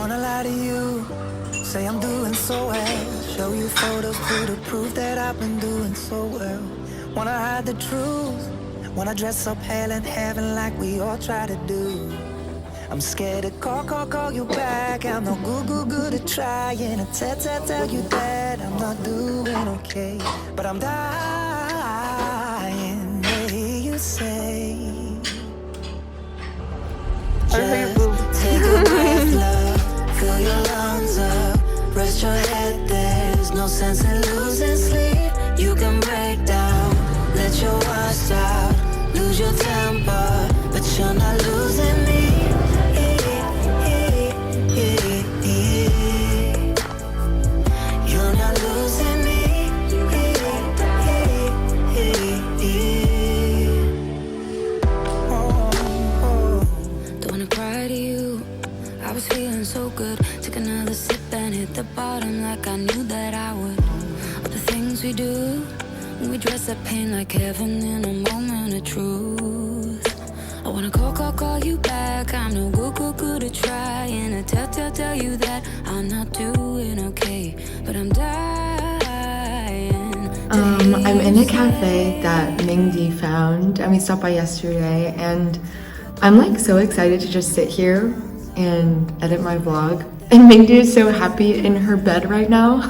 Wanna lie to you, say I'm doing so well. Show you photos to prove that I've been doing so well. Wanna hide the truth, wanna dress up hell in heaven like we all try to do. I'm scared to call you back. I'm no good at trying to tell you that I'm not doing okay. But I'm dying to hear you say, just take a breath, love, fill your lungs up, rest your head, there's no sense in losing sleep. You can break down, let your walls out, lose your temper, but you're not losing me. You're not losing me. Don't wanna cry to you, I was feeling so good. Took another sip and hit the bottom like I knew that I would. All the things we do, we dress up pain like heaven in a moment of truth. I wanna call you back. I'm no good at trying to tell you that I'm not doing okay, but I'm dying. I'm in a cafe that Mingdi found, and we stopped by yesterday, and I'm like so excited to just sit here and edit my vlog. And Mingdi is so happy in her bed right now.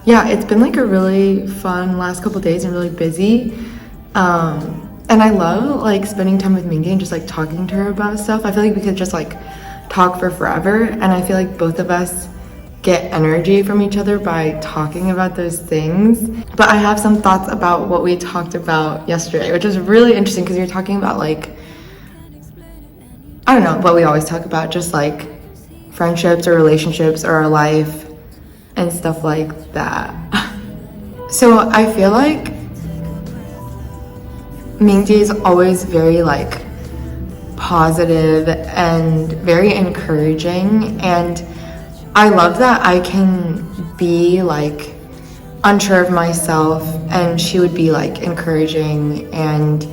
Yeah, it's been like a really fun last couple days and really busy. And I love like spending time with Mingdi and just like talking to her about stuff. I feel like we could just like talk for forever, and I feel like both of us get energy from each other by talking about those things. But I have some thoughts about what we talked about yesterday, which is really interesting because you're talking about like, I don't know, what we always talk about, just like friendships or relationships or our life and stuff like that. So I feel like Mingdi is always very like positive and very encouraging, and I love that I can be like unsure of myself and she would be like encouraging. And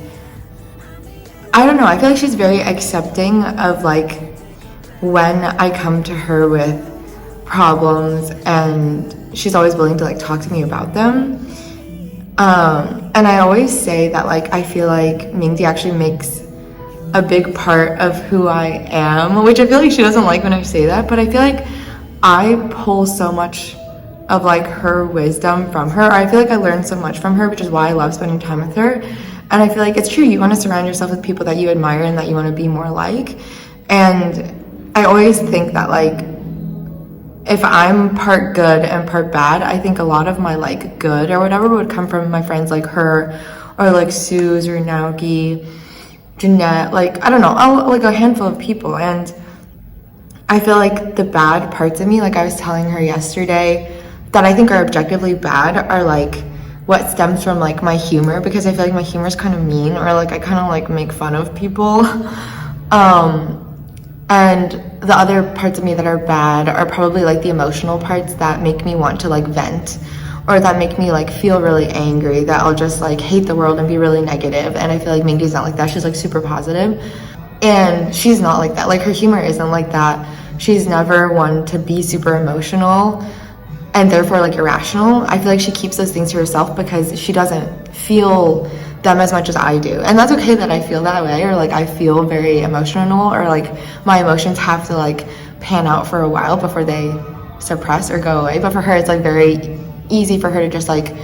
I don't know, I feel like she's very accepting of like when I come to her with problems, and she's always willing to like talk to me about them. And I always say that like I feel like Mingdi actually makes a big part of who I am, which I feel like she doesn't like when I say that, but I feel like I pull so much of like her wisdom from her. I feel like I learn so much from her, which is why I love spending time with her. And I feel like it's true, you want to surround yourself with people that you admire and that you want to be more like. And I always think that like if I'm part good and part bad, I think a lot of my like good or whatever would come from my friends like her, or like Suze or Naoki, Jeanette, like I don't know, like a handful of people. And I feel like the bad parts of me, like I was telling her yesterday, that I think are objectively bad are like what stems from like my humor, because I feel like my humor is kind of mean, or like I kind of like make fun of people. And the other parts of me that are bad are probably like the emotional parts that make me want to like vent, or that make me like feel really angry, that I'll just like hate the world and be really negative. And I feel like Mingdi's not like that. She's like super positive, and she's not like that. Like her humor isn't like that. She's never one to be super emotional and therefore like irrational. I feel like she keeps those things to herself because she doesn't feel them as much as I do. And that's okay that I feel that way, or like I feel very emotional, or like my emotions have to like pan out for a while before they suppress or go away. But for her, it's like very easy for her to just like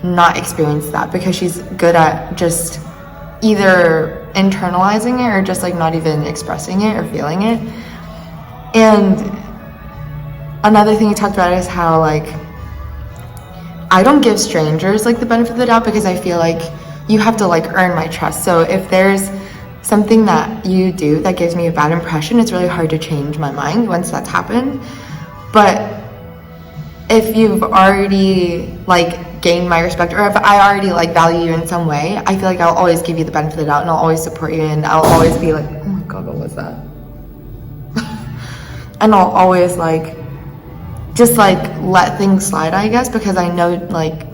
not experience that, because she's good at just either internalizing it or just like not even expressing it or feeling it. And another thing you talked about is how like I don't give strangers like the benefit of the doubt, because I feel like you have to like earn my trust. So if there's something that you do that gives me a bad impression, it's really hard to change my mind once that's happened. But if you've already like gained my respect, or if I already like value you in some way, I feel like I'll always give you the benefit of the doubt, and I'll always support you, and I'll always be like, oh my god, what was that? And I'll always like just like let things slide, I guess, because I know like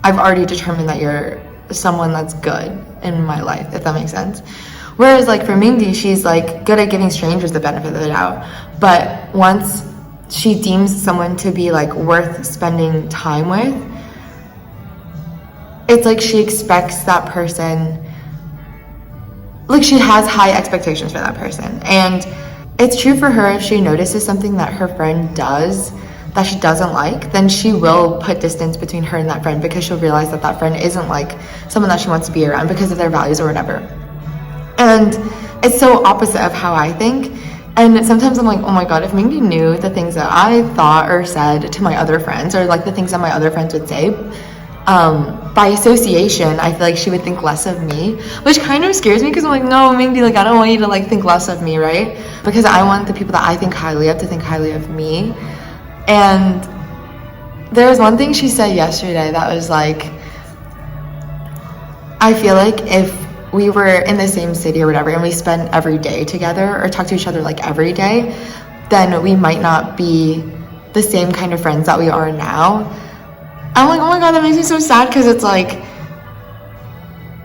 I've already determined that you're someone that's good in my life, if that makes sense. Whereas like for Mindy, she's like good at giving strangers the benefit of the doubt. But once she deems someone to be like worth spending time with, it's like she expects that person, like she has high expectations for that person. And it's true for her, if she notices something that her friend does that she doesn't like, then she will put distance between her and that friend, because she'll realize that that friend isn't like someone that she wants to be around because of their values or whatever. And it's so opposite of how I think. And sometimes I'm like, oh my god, if Mindy knew the things that I thought or said to my other friends, or like the things that my other friends would say, by association, I feel like she would think less of me, which kind of scares me, because I'm like, no, Mindy, like I don't want you to like think less of me, right? Because I want the people that I think highly of to think highly of me. And there was one thing she said yesterday that was like, I feel like if we were in the same city or whatever, and we spent every day together or talk to each other like every day, then we might not be the same kind of friends that we are now. I'm like, oh my god, that makes me so sad, because it's like,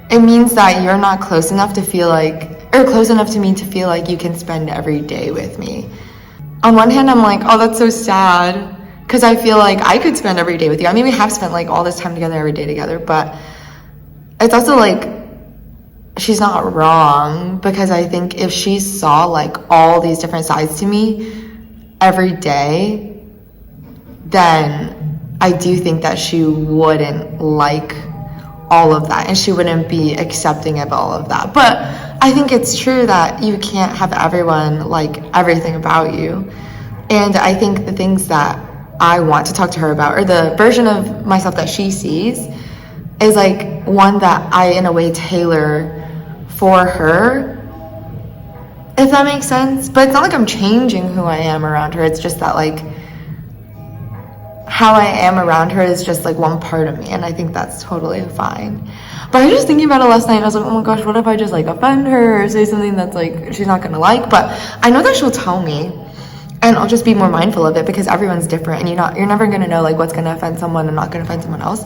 it means that you're not close enough to feel like, or close enough to me to feel like you can spend every day with me. On one hand, I'm like, oh, that's so sad, because I feel like I could spend every day with you. I mean, we have spent like all this time together every day together, but it's also like, she's not wrong, because I think if she saw like all these different sides to me every day, then I do think that she wouldn't like all of that, and she wouldn't be accepting of all of that. But I think it's true that you can't have everyone like everything about you. And I think the things that I want to talk to her about, or the version of myself that she sees, is like one that I in a way tailor for her, if that makes sense. But it's not like I'm changing who I am around her. It's just that like how I am around her is just like one part of me, and I think that's totally fine. But I was just thinking about it last night, and I was like, oh my gosh, what if I just like offend her or say something that's like she's not gonna like? But I know that she'll tell me, and I'll just be more mindful of it, because everyone's different, and you're never gonna know like what's gonna offend someone and not gonna offend someone else.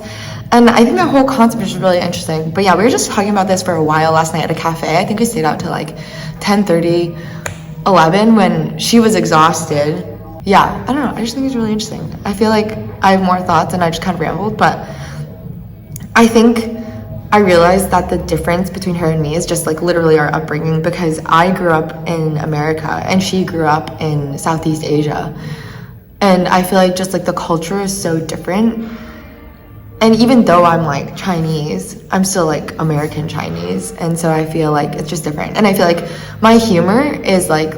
And I think that whole concept is really interesting. But yeah, we were just talking about this for a while last night at a cafe. I think we stayed out till like 10:30, 11, when she was exhausted. Yeah, I don't know, I just think it's really interesting. I feel like I have more thoughts and I just kind of rambled, but I think I realized that the difference between her and me is just like literally our upbringing, because I grew up in America and she grew up in Southeast Asia. And I feel like just like the culture is so different. And even though I'm like Chinese, I'm still like American Chinese. And so I feel like it's just different. And I feel like my humor is like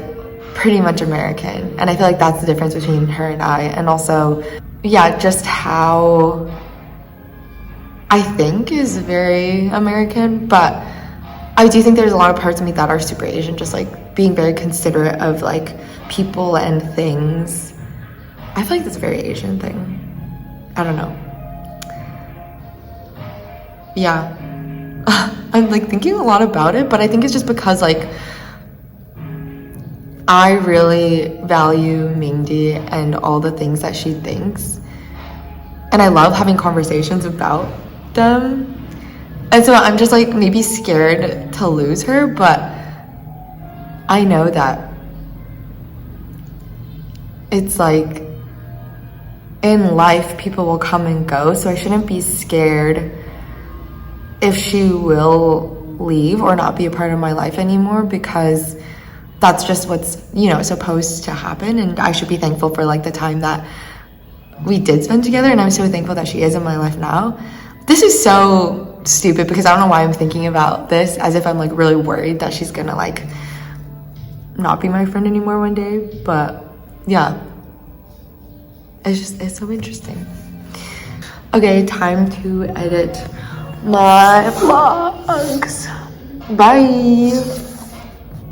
pretty much American. And I feel like that's the difference between her and I. And also, yeah, just how I think is very American. But I do think there's a lot of parts of me that are super Asian, just like being very considerate of like people and things. I feel like that's a very Asian thing. I don't know. Yeah. I'm like thinking a lot about it, but I think it's just because like I really value Mingdi and all the things that she thinks, and I love having conversations about them. And so I'm just like maybe scared to lose her, but I know that it's like in life people will come and go, so I shouldn't be scared if she will leave or not be a part of my life anymore, because that's just what's, you know, supposed to happen. And I should be thankful for like the time that we did spend together, and I'm so thankful that she is in my life now. This is so stupid, because I don't know why I'm thinking about this as if I'm like really worried that she's gonna like not be my friend anymore one day. But yeah, it's so interesting. Okay, time to edit my vlogs. Bye.